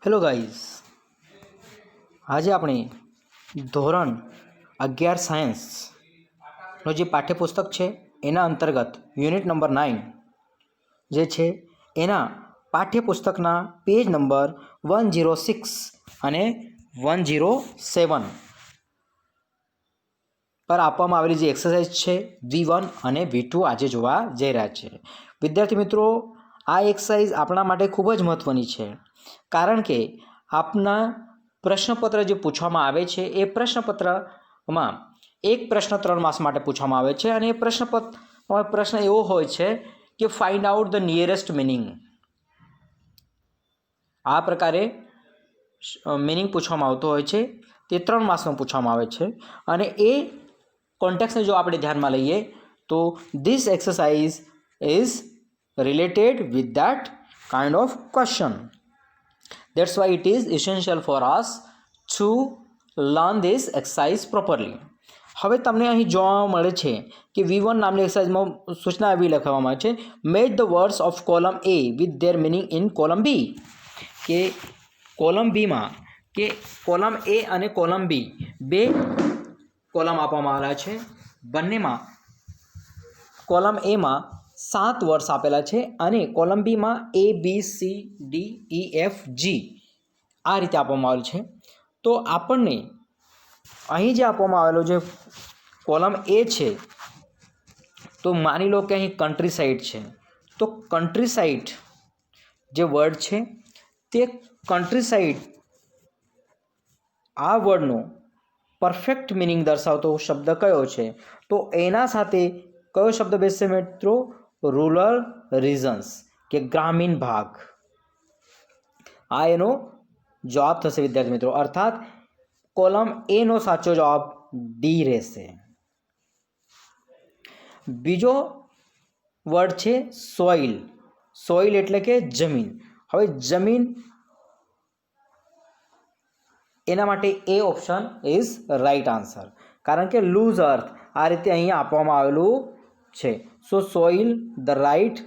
Hello guys, આજે આપણે ધોરણ 11 સાયન્સનો જે પાઠ્યપુસ્તક છે એના અંતર્ગત યુનિટ નંબર 9 જે છે એના પાઠ્યપુસ્તકના પેજ નંબર 106 અને 107 પર આપવામાં આવેલી જે એક્સરસાઇઝ છે V1 અને V2 આજે જોવા જઈ રહ્યા છે. વિદ્યાર્થી મિત્રો, આ એક્સરસાઇઝ આપણા માટે ખૂબ જ મહત્ત્વની છે, કારણ કે આપના પ્રશ્નપત્ર જે પૂછવામાં આવે છે એ પ્રશ્નપત્રમાં એક પ્રશ્ન 3 માસ માટે પૂછવામાં આવે છે અને એ પ્રશ્ન એવો હોય છે કે find out the nearest meaning. આ પ્રકારે મિનિંગ પૂછવામાં આવતો હોય છે. તે 3 માસનો પૂછવામાં આવે છે અને એ કોન્ટેક્સને જો આપણે ધ્યાનમાં લઈએ તો this exercise is related with that kind of question. That's why it is essential for us to learn this exercise properly. હવે તમને અહીં જોવા મળે છે કે V1 નામની એક્સરસાઇઝમાં સૂચના એવી લખવામાં આવે છે, match the words of column A with their meaning in column B. કે કોલમ બીમાં કે કોલમ A અને કોલમ B બે કોલમ આપવામાં આવેલા છે. બંનેમાં કોલમ Aમાં 7 વર્ડ્સ આપેલા છે અને કોલમ બીમાં ABCDEFG આ રીતે આપવામાં આવેલું છે. તો આપણને અહીં જે આપવામાં આવેલો જે કોલમ A છે, તો માની લો કે અહીં કન્ટ્રી સાઇડ છે, તો કન્ટ્રી સાઇડ જે વર્ડ છે તે કન્ટ્રી સાઇડ આ વર્ડનો પરફેક્ટ મિનિંગ દર્શાવતો શબ્દ કયો છે? તો એના સાથે કયો શબ્દ બેસશે મિત્રો? રૂરલ રિજન્સ કે ગ્રામીણ ભાગ. આ એનો જવાબ થશે વિદ્યાર્થી મિત્રો. અર્થાત કોલમ A નો સાચો જવાબ ડી રહેશે. બીજો વર્ડ છે સોઇલ. સોઇલ એટલે કે જમીન. હવે જમીન એના માટે એ ઓપ્શન ઇઝ રાઈટ આન્સર, કારણ કે લૂઝ અર્થ આ રીતે અહીંયા આપવામાં આવેલું છે. So soil the right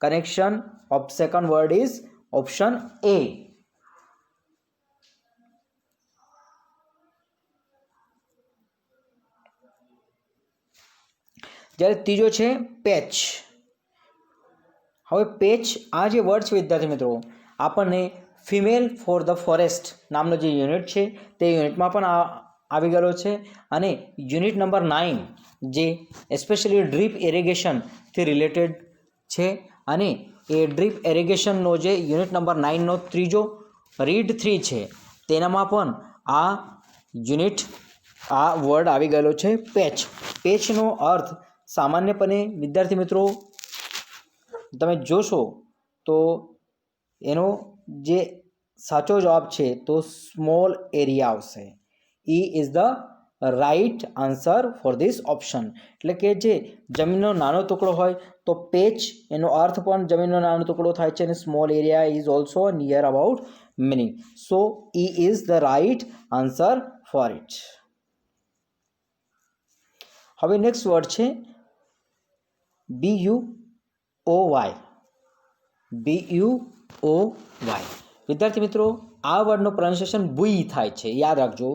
connection of second word is option A. જ્યારે ત્રીજો છે પેચ. હવે પેચ આ જે વર્ડ છે વિદ્યાર્થી મિત્રો, આપણને ફિમેલ ફોર ધ ફોરેસ્ટ નામનો જે યુનિટ છે તે યુનિટમાં પણ આવી ગયેલો છે અને યુનિટ નંબર 9 જે એસ્પેશિયલી ડ્રીપ ઇરિગેશનથી રિલેટેડ છે અને એ ડ્રીપ ઇરિગેશનનો જે યુનિટ નંબર 9નો ત્રીજો રીડ 3 છે તેનામાં પણ આ યુનિટ આ વર્ડ આવી ગયેલો છે પેચ. પેચનો અર્થ સામાન્યપણે વિદ્યાર્થી મિત્રો તમે જોશો તો એનો જે સાચો જવાબ છે તો સ્મોલ એરિયા આવશે. E is the right answer for this option. એટલે કે જે જમીનનો નાનો ટુકડો હોય તો પેચ એનો અર્થ પણ જમીનનો નાનો ટુકડો થાય છે અને small area is also near about meaning. So E is the right answer four it. હવે નેક્સ્ટ વર્ડ છે BUOY. BUOY. વિદ્યાર્થી મિત્રો, આ વર્ડનો પ્રોનાઉન્સિએશન બુઈ થાય છે. યાદ રાખજો,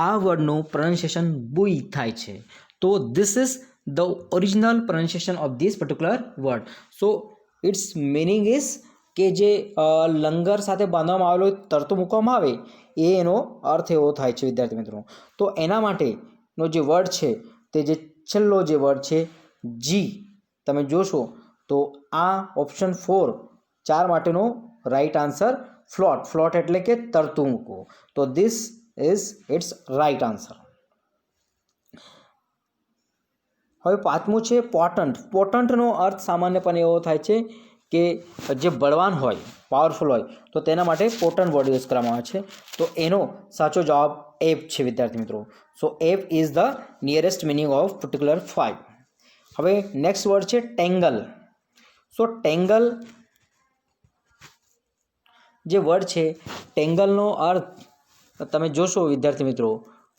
આ વર્ડનું પ્રોનાઉન્સિએશન બુઈ થાય છે. તો this is the original pronunciation of this particular word. So its meaning is કે જે લંગર સાથે બાંધવામાં આવેલો તરતો મૂકવામાં આવે એનો અર્થ એવો થાય છે વિદ્યાર્થી મિત્રો. તો એના માટેનો જે વર્ડ છે તે જે છેલ્લો જે વર્ડ છે જી, તમે જોશો તો આ ઓપ્શન 4 માટેનો રાઈટ આન્સર ફ્લોટ. ફ્લોટ એટલે કે તરતું મૂકવું. તો this is its right answer. હવે પાંચમું છે પોટન્ટ. પોટન્ટનો અર્થ સામાન્યપણે એવો થાય છે કે જે બળવાન હોય, પાવરફુલ હોય, તો તેના માટે પોટન્ટ વર્ડ યુઝ કરવામાં આવે છે. તો એનો સાચો જવાબ એફ છે વિદ્યાર્થી મિત્રો. So F is the nearest meaning of particular 5. હવે નેક્સ્ટ વર્ડ છે ટેંગલ. સો ટેંગલ જે વર્ડ છે ટેંગલનો અર્થ તમે જોશો વિદ્યાર્થી મિત્રો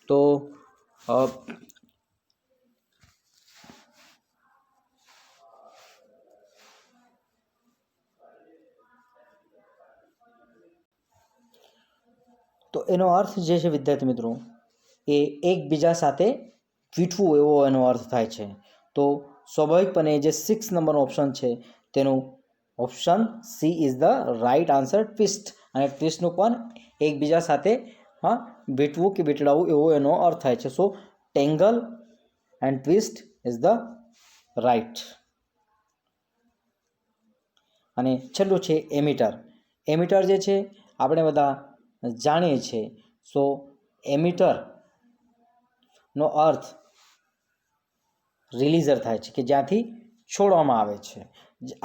તો એનો અર્થ જે છે વિદ્યાર્થી મિત્રો એ એકબીજા સાથે વીંટવું એવો એનો અર્થ થાય છે. તો સ્વાભાવિકપણે જે 6 નંબરનો ઓપ્શન છે તેનું option C is the right answer, twist. અને ટ્વિસ્ટનું પણ એકબીજા સાથે વીંટવું કે વીંટળાવવું એવો એનો અર્થ થાય છે. So tangle and twist is the right. અને છેલ્લું છે એમીટર. એમીટર જે છે આપણે બધા જાણીએ છીએ. સો એમીટરનો અર્થ રિલીઝર થાય છે કે જ્યાંથી છોડવામાં આવે છે.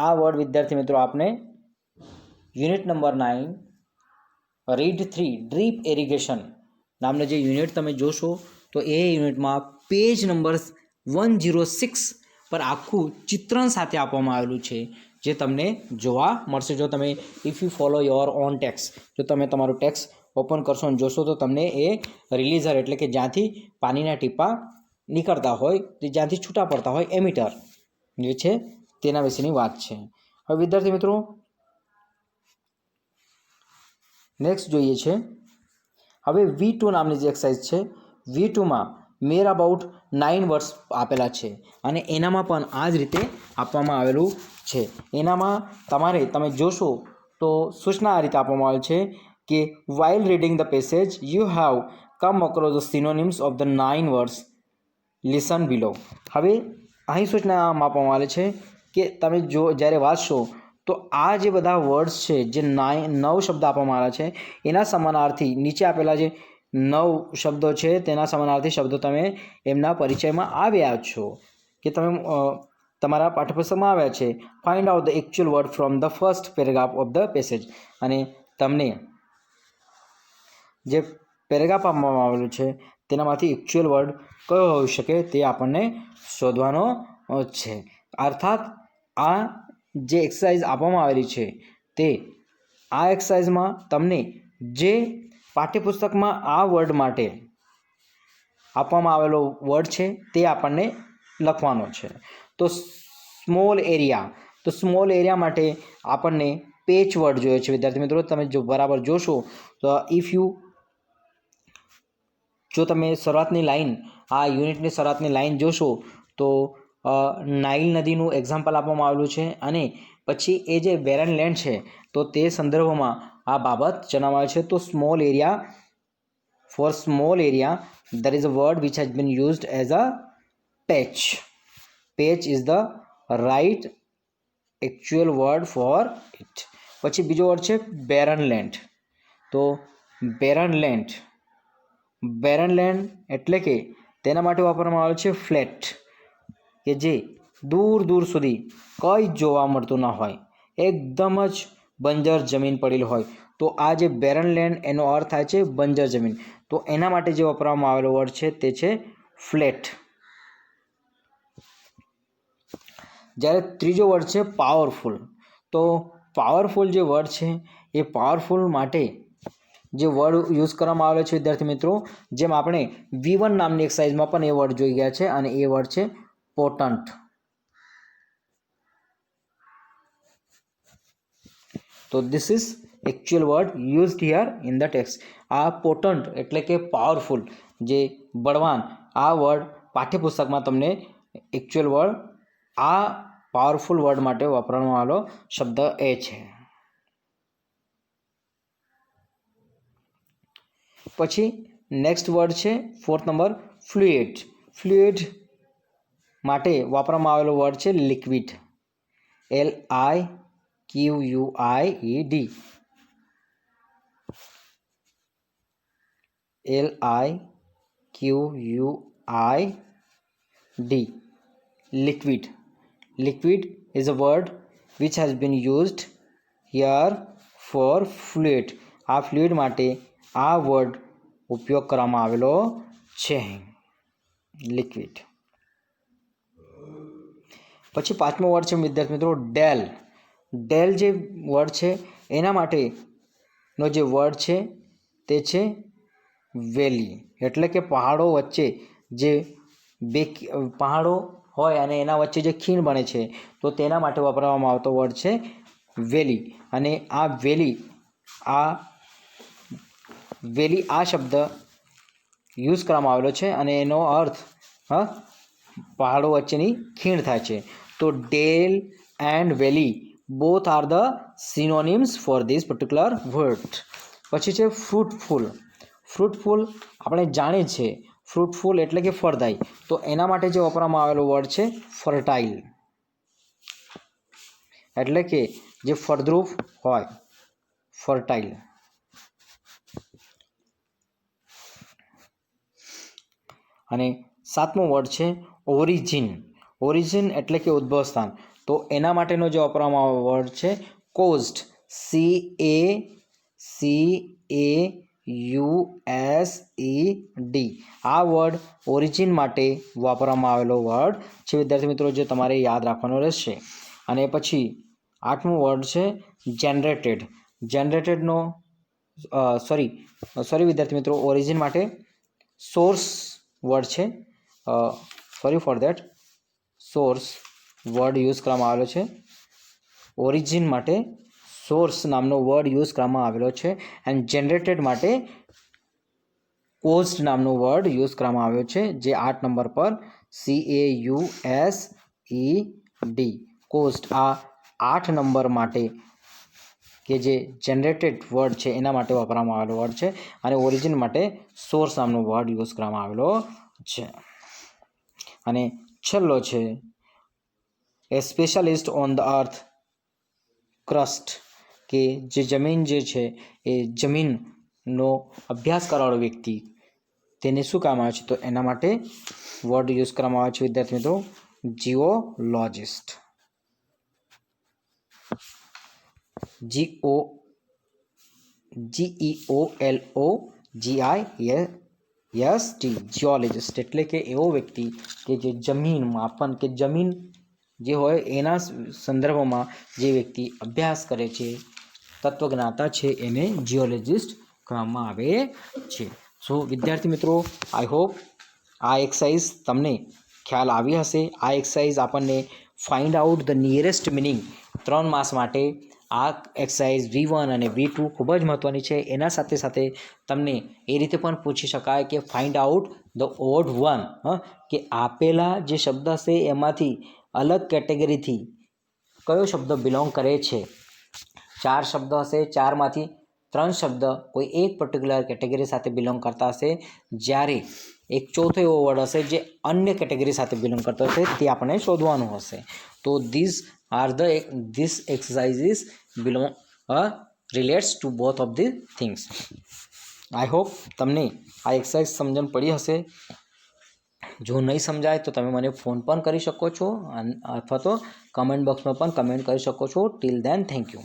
આ વર્ડ વિદ્યાર્થી મિત્રો આપને unit number 9 read 3 drip irrigation નામનો જે યુનિટ તમે જોશો તો એ યુનિટમાં પેજ નંબર 106 પર આખું ચિત્રણ સાથે આપવામાં આવેલું છે જે તમને જોવા મળશે. જો તમે if you follow your own tax, જો તમે તમારું ટેક્સ ઓપન કરશો અને જોશો તો તમને એ રિલીઝર એટલે કે જ્યાંથી પાણીના ટીપા નીકળતા હોય, જ્યાંથી છૂટા પડતા હોય, એમીટર જે છે તેના વિશેની વાત છે. હવે વિદ્યાર્થી મિત્રો નેક્સ્ટ જોઈએ છે હવે V2 નામની જે એક્સરસાઇઝ છે. V2માં મેર અબાઉટ 9 વર્ડ્સ આપેલા છે અને એનામાં પણ આ જ રીતે આપવામાં આવેલું છે. એનામાં તમે જોશો તો સૂચના આ રીતે આપવામાં આવેલ છે કે while reading the passage you have come across the synonyms of the 9 words, listen below. હવે અહીં સૂચના આપવામાં આવે છે કે તમે જ્યારે વાંચશો તો આ જે બધા વર્ડ્સ છે, જે 9 શબ્દ આપવામાં આવ્યા છે એના સમાનાર્થી નીચે આપેલા જે 9 શબ્દો છે તેના સમાનાર્થી શબ્દો તમે એમના પરિચયમાં આવ્યા છો કે તમે તમારા પાઠ્યપુસ્તકમાં આવ્યા છે. Find out the actual word from the first paragraph of the passage. અને તમને જે પેરેગ્રાફ આપવામાં આવેલું છે તેનામાંથી એક્ચ્યુઅલ વર્ડ કયો હોઈ શકે તે આપણને શોધવાનો છે. અર્થાત આ જે એક્સરસાઇઝ આપવામાં આવેલી છે તે આ એક્સરસાઇઝમાં તમને જે પાઠ્યપુસ્તકમાં આ વર્ડ માટે આપવામાં આવેલો વર્ડ છે તે આપણને લખવાનો છે. તો સ્મોલ એરિયા માટે આપણને પેચ વર્ડ જોઈએ છે વિદ્યાર્થી મિત્રો. તમે જો બરાબર જોશો તો જો તમે શરૂઆતની લાઈન, આ યુનિટની શરૂઆતની લાઈન જોશો તો નાઇલ નદીનું એક્ઝામ્પલ આપવામાં આવેલું છે અને પછી એ જે બેરન લેન્ડ છે તો તે સંદર્ભમાં આ બાબત જણાવવામાં આવે છે. તો for small area there is a word which has been used as a patch. Patch is the right actual word for it. પછી બીજો વર્ડ છે બેરન લેન્ડ. તો બેરન લેન્ડ એટલે કે તેના માટે વાપરવામાં આવે છે ફ્લેટ, કે જે દૂર સુધી કંઈ જોવા મળતું ન હોય, એકદમ જ બંજર જમીન પડેલી હોય. તો આ જે બેરન લેન્ડ એનો અર્થ થાય છે બંજર જમીન. તો એના માટે જે વાપરવામાં આવેલો વર્ડ છે તે છે ફ્લેટ. જ્યારે ત્રીજો વર્ડ છે પાવરફુલ. તો પાવરફુલ જે વર્ડ છે એ પાવરફુલ માટે જે વર્ડ યુઝ કરવામાં આવેલો છે વિદ્યાર્થી મિત્રો, જેમ આપણે V1 નામની એક્સરસાઇઝમાં પણ એ વર્ડ જોઈ ગયા છે અને એ વર્ડ છે પોટન્ટ. તો this is actual word used here in the text. આ પોટન્ટ એટલે કે પાવરફુલ, જે બળવાન, આ વર્ડ પાઠ્યપુસ્તકમાં તમને એકચ્યુઅલ વર્ડ આ પાવરફુલ વર્ડ માટે વાપરવામાં આવેલો શબ્દ એ છે. પછી નેક્સ્ટ વર્ડ છે 4th નંબર ફ્લુઇડ. ફ્લુઇડ માટે વાપરવામાં આવેલો વર્ડ છે liquid. LIQUIED. liquid. Liquid is a word which has been used here for fluid. આ ફ્લુઇડ માટે આ વર્ડ ઉપયોગ કરવામાં આવેલો છે, લિક્વિડ. પછી પાંચમો વર્ડ છે વિદ્યાર્થી મિત્રો ડેલ. ડેલ જે વર્ડ છે એના માટેનો જે વર્ડ છે તે છે વેલી. એટલે કે પહાડો વચ્ચે જે બે પહાડો હોય અને એના વચ્ચે જે ખીણ બને છે તો તેના માટે વાપરવામાં આવતો વર્ડ છે વેલી. અને આ વેલી આ વેલી આ શબ્દ યુઝ કરવામાં આવેલો છે અને એનો અર્થ પહાડો વચ્ચેની ખીણ થાય છે. તો del and valley both are the synonyms for this particular word. પછી છે ફ્રૂટફુલ. ફ્રૂટફુલ આપણે જાણીએ છીએ ફ્રૂટફુલ એટલે કે ફળદાયી. તો એના માટે જે વાપરવામાં આવેલો વર્ડ છે ફર્ટાઇલ, એટલે કે જે ફળદ્રુપ હોય, ફર્ટાઇલ. અને 7મો વર્ડ છે ઓરિજિન. ઓરિજિન એટલે કે ઉદ્ભવ સ્થાન. તો એના માટેનો જે વાપરવામાં આવેલો વર્ડ છે કોઝ્ડ, CAUSED. આ વર્ડ ઓરિજિન માટે વાપરવામાં આવેલો વર્ડ છે વિદ્યાર્થી મિત્રો, જે તમારે યાદ રાખવાનો રહેશે. અને પછી 8મો વર્ડ છે જનરેટેડ. જનરેટેડનો સોરી વિદ્યાર્થી મિત્રો, ઓરિજિન માટે સોર્સ વર્ડ છે, sorry for that, source word use કરવામાં આવેલો છે. ઓરિજિન માટે સોર્સ નામનો વર્ડ યુઝ કરવામાં આવેલો છે. એન્ડ જનરેટેડ માટે કોઝ્ડ નામનો વર્ડ યુઝ કરવામાં આવ્યો છે, જે 8 નંબર પર CAUSED, કોઝ્ડ. આ 8 નંબર માટે કે જે જનરેટેડ વર્ડ છે એના માટે વાપરવામાં આવેલો વર્ડ છે. અને ઓરિજિન માટે સોર્સ નામનો વર્ડ યુઝ કરવામાં આવેલો છે. અને છેલ્લો છે a specialist on the earth crust, કે જે જમીન જે છે એ જમીનનો અભ્યાસ કરવાવાળો વ્યક્તિ, તેને શું કામ આવે છે? તો એના માટે વર્ડ યુઝ કરવામાં આવે છે વિદ્યાર્થી મિત્રો જીઓલોજિસ્ટ. GEOLOGIST, જીઓલોજિસ્ટ એટલે કે એવો વ્યક્તિ કે જે જમીન માપન કે જમીન જે હોય એના સંદર્ભમાં જે વ્યક્તિ અભ્યાસ કરે છે, તત્વજ્ઞાતા છે, એને જીઓલોજિસ્ટ કહેવામાં આવે છે. સો વિદ્યાર્થી મિત્રો, આઈ હોપ આ એક્સરસાઇઝ તમને ખ્યાલ આવી હશે. આ એક્સરસાઇઝ આપણને find out the nearest meaning 3 માસ માટે આ એક્સરસાઇઝ V1 અને V2 ખૂબ જ મહત્ત્વની છે. એના સાથે સાથે તમને એ રીતે પણ પૂછી શકાય કે find out the odd one, કે આપેલા જે શબ્દ હશે એમાંથી અલગ કેટેગરીથી કયો શબ્દ બિલોંગ કરે છે. 4 શબ્દ હશે, 4માંથી 3 શબ્દ કોઈ એક પર્ટિક્યુલર કેટેગરી સાથે બિલોંગ કરતા હશે, જ્યારે એક ચોથો એવો વર્ડ હશે જે અન્ય કેટેગરી સાથે બિલોંગ કરતો હશે, તે આપણે શોધવાનું હશે. તો this exercises belong relates to both of the things. I hope તમને આ એક્સરસાઇઝ સમજણ પડી હશે. જો નહીં સમજાય તો તમે મને ફોન પણ કરી શકો છો અથવા તો કમેન્ટ બોક્સમાં પણ કમેન્ટ કરી શકો છો. Till then thank you.